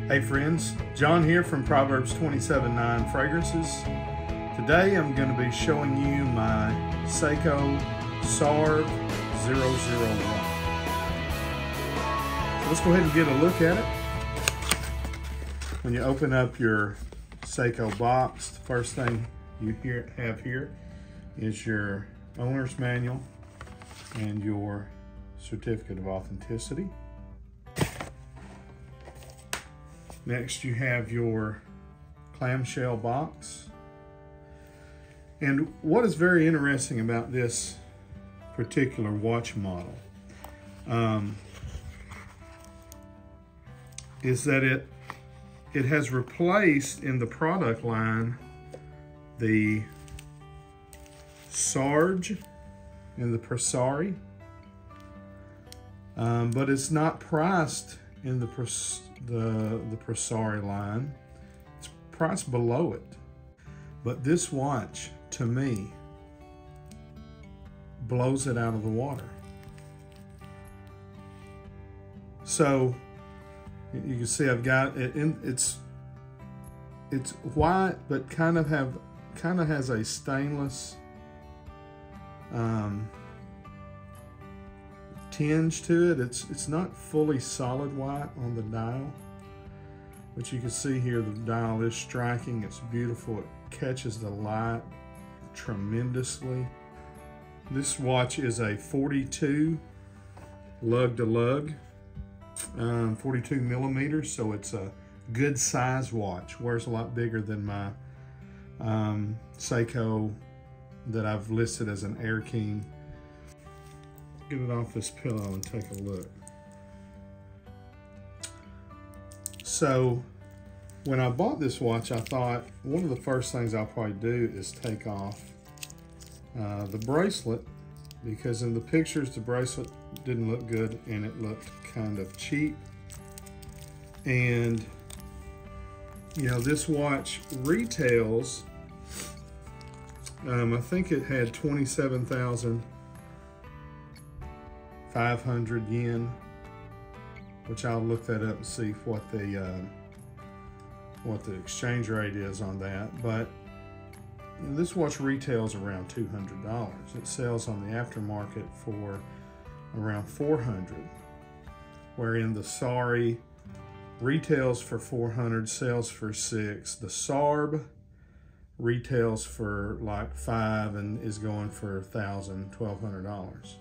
Hey friends, John here from Proverbs 27:9 Fragrances. Today I'm going to be showing you my Seiko SARV001. So let's go ahead and get a look at it. When you open up your Seiko box, the first thing you have here is your owner's manual and your certificate of authenticity. Next, you have your clamshell box. And what is very interesting about this particular watch model is that it has replaced in the product line the SARV and the Persari, but it's not priced in the Persari line. It's priced below it. But this watch, to me, blows it out of the water. So you can see I've got it in, it's white, but kind of has a stainless tinge to it. It's not fully solid white on the dial, but you can see here the dial is striking. It's beautiful. It catches the light tremendously. This watch is a 42 lug to lug, 42 millimeters, so it's a good size watch. Wears a lot bigger than my Seiko that I've listed as an Air King. Get it off this pillow and take a look. So when I bought this watch, I thought one of the first things I'll probably do is take off the bracelet, because in the pictures the bracelet didn't look good and it looked kind of cheap. And you know, this watch retails, I think it had 27,500 yen, which I'll look that up and see what the exchange rate is on that. But you know, this watch retails around $200. It sells on the aftermarket for around $400, wherein the Sari retails for $400, sells for $600. The SARV retails for like $500 and is going for $1,000, $1,200.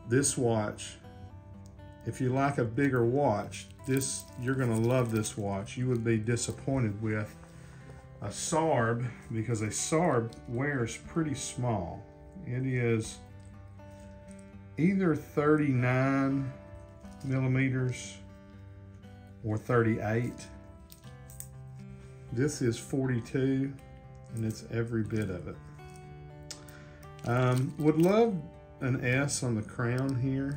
This watch, if you like a bigger watch, you're gonna love this watch. You would be disappointed with a SARV, because a SARV wears pretty small. It is either 39 millimeters or 38. This is 42, and it's every bit of it. Would love an S on the crown here.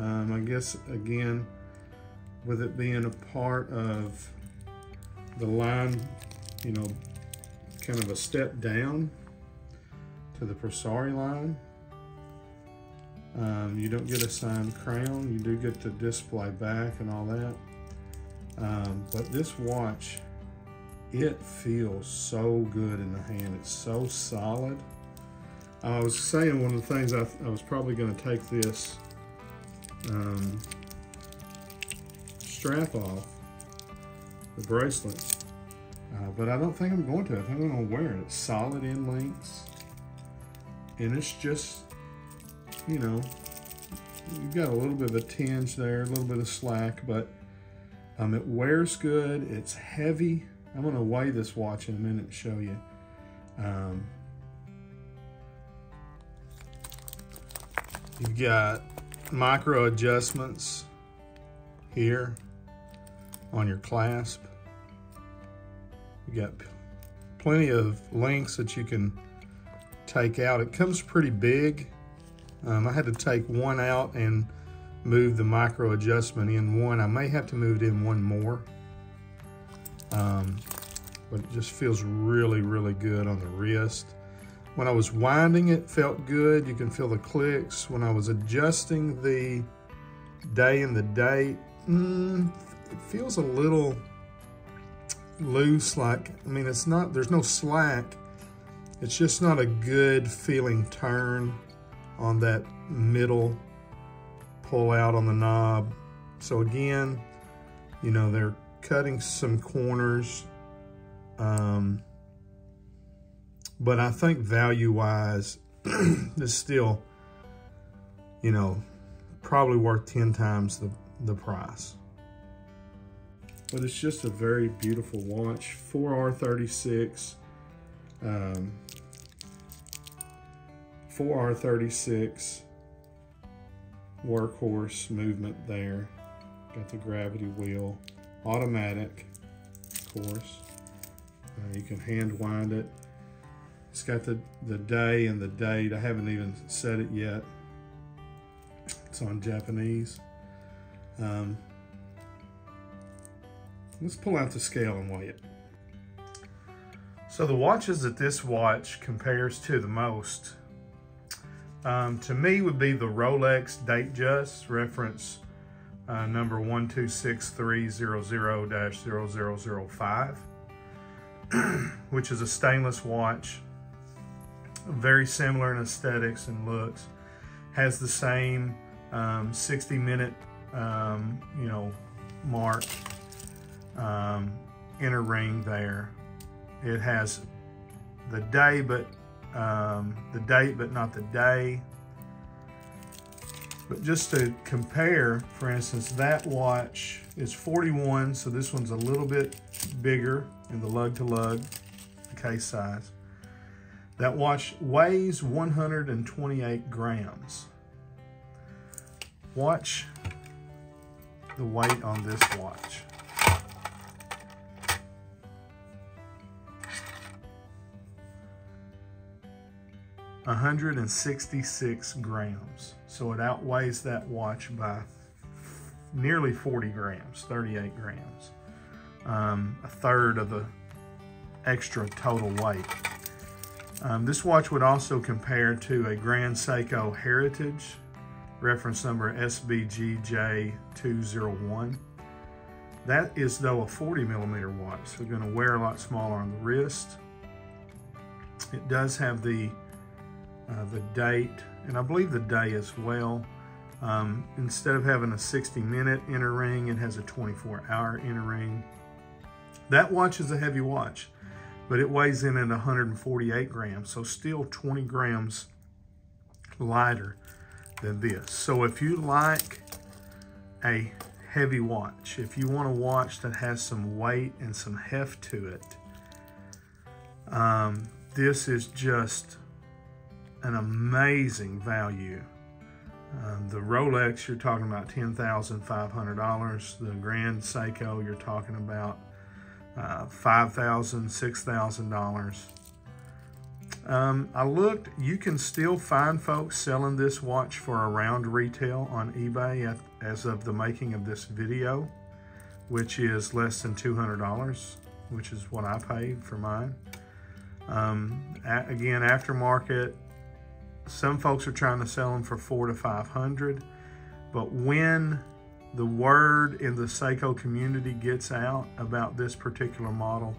I guess, again, with it being a part of the line, you know, kind of a step down to the Persari line. You don't get a signed crown. You do get the display back and all that. But this watch, it feels so good in the hand. It's so solid. I was saying one of the things I was probably going to take this strap off, the bracelet, but I don't think I'm going to. I think I'm going to wear it. It's solid end links, and it's just, you know, you've got a little bit of a tinge there, a little bit of slack, but it wears good. It's heavy. I'm going to weigh this watch in a minute and show you. You've got micro adjustments here on your clasp. You got plenty of links that you can take out. It comes pretty big. I had to take one out and move the micro adjustment in one. I may have to move it in one more. But it just feels really, really good on the wrist. When I was winding it, felt good. You can feel the clicks. When I was adjusting the day and the date, it feels a little loose, like, I mean, it's not, there's no slack. It's just not a good feeling turn on that middle pull out on the knob. So again, you know, they're cutting some corners, but I think value-wise, it's still, you know, probably worth 10 times the price. But it's just a very beautiful watch. 4R36, 4R36 workhorse movement there. Got the gravity wheel, automatic, of course. You can hand wind it. It's got the day and the date. I haven't even set it yet. It's on Japanese. Let's pull out the scale and weigh it. So the watches that this watch compares to the most, to me, would be the Rolex Datejust, reference number 126300-0005, which is a stainless watch, very similar in aesthetics and looks, has the same 60-minute, you know, mark, inner ring there. It has the day, but the date, but not the day. But just to compare, for instance, that watch is 41, so this one's a little bit bigger in the lug-to-lug, the case size. That watch weighs 128 grams. Watch the weight on this watch. 166 grams. So it outweighs that watch by nearly 40 grams, 38 grams. A third of the extra total weight. This watch would also compare to a Grand Seiko Heritage, reference number SBGJ201. That is, though, a 40mm watch, so you're going to wear a lot smaller on the wrist. It does have the date, and I believe the day as well. Instead of having a 60-minute inner ring, it has a 24-hour inner ring. That watch is a heavy watch, but it weighs in at 148 grams, so still 20 grams lighter than this. So if you like a heavy watch, if you want a watch that has some weight and some heft to it, this is just an amazing value. The Rolex, you're talking about $10,500. The Grand Seiko, you're talking about $5,000, $6,000. I looked, you can still find folks selling this watch for around retail on eBay as of the making of this video, which is less than $200, which is what I paid for mine. Again, aftermarket, some folks are trying to sell them for $400 to $500, but when the word in the Seiko community gets out about this particular model,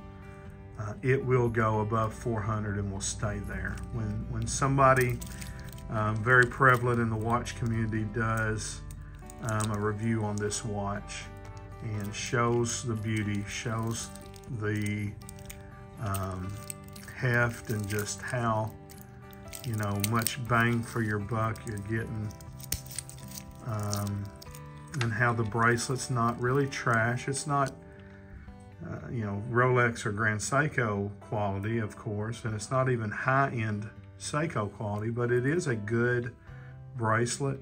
it will go above $400 and will stay there. When somebody very prevalent in the watch community does a review on this watch and shows the beauty, shows the heft, and just how, you know, much bang for your buck you're getting, and how the bracelet's not really trash. It's not, you know, Rolex or Grand Seiko quality, of course, and it's not even high-end Seiko quality, but it is a good bracelet.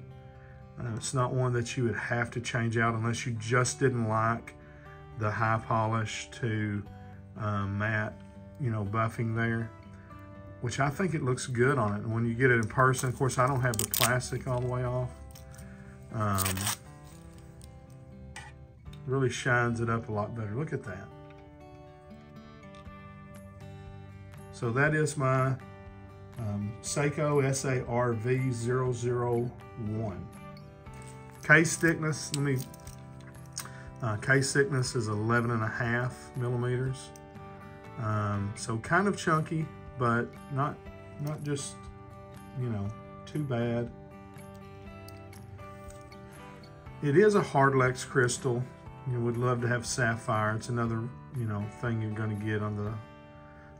It's not one that you would have to change out unless you just didn't like the high polish to matte, you know, buffing there, which I think it looks good on it. And when you get it in person, of course, I don't have the plastic all the way off. Really shines it up a lot better. Look at that. So that is my Seiko SARV001. Case thickness, let me Case thickness is 11.5 millimeters. So kind of chunky, but not just, you know, too bad. It is a Hardlex crystal. You would love to have sapphire. It's another, you know, thing you're going to get on the,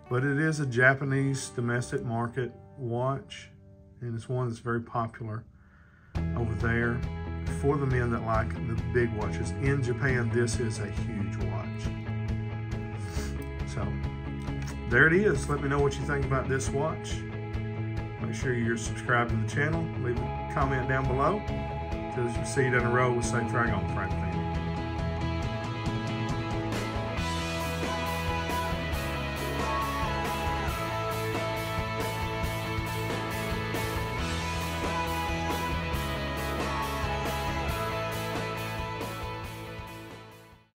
but it is a Japanese domestic market watch, and it's one that's very popular over there for the men that like the big watches. In Japan, this is a huge watch. So there it is. Let me know what you think about this watch. Make sure you're subscribed to the channel. Leave a comment down below. Till we see you down the road with Safe Drag on, Frank.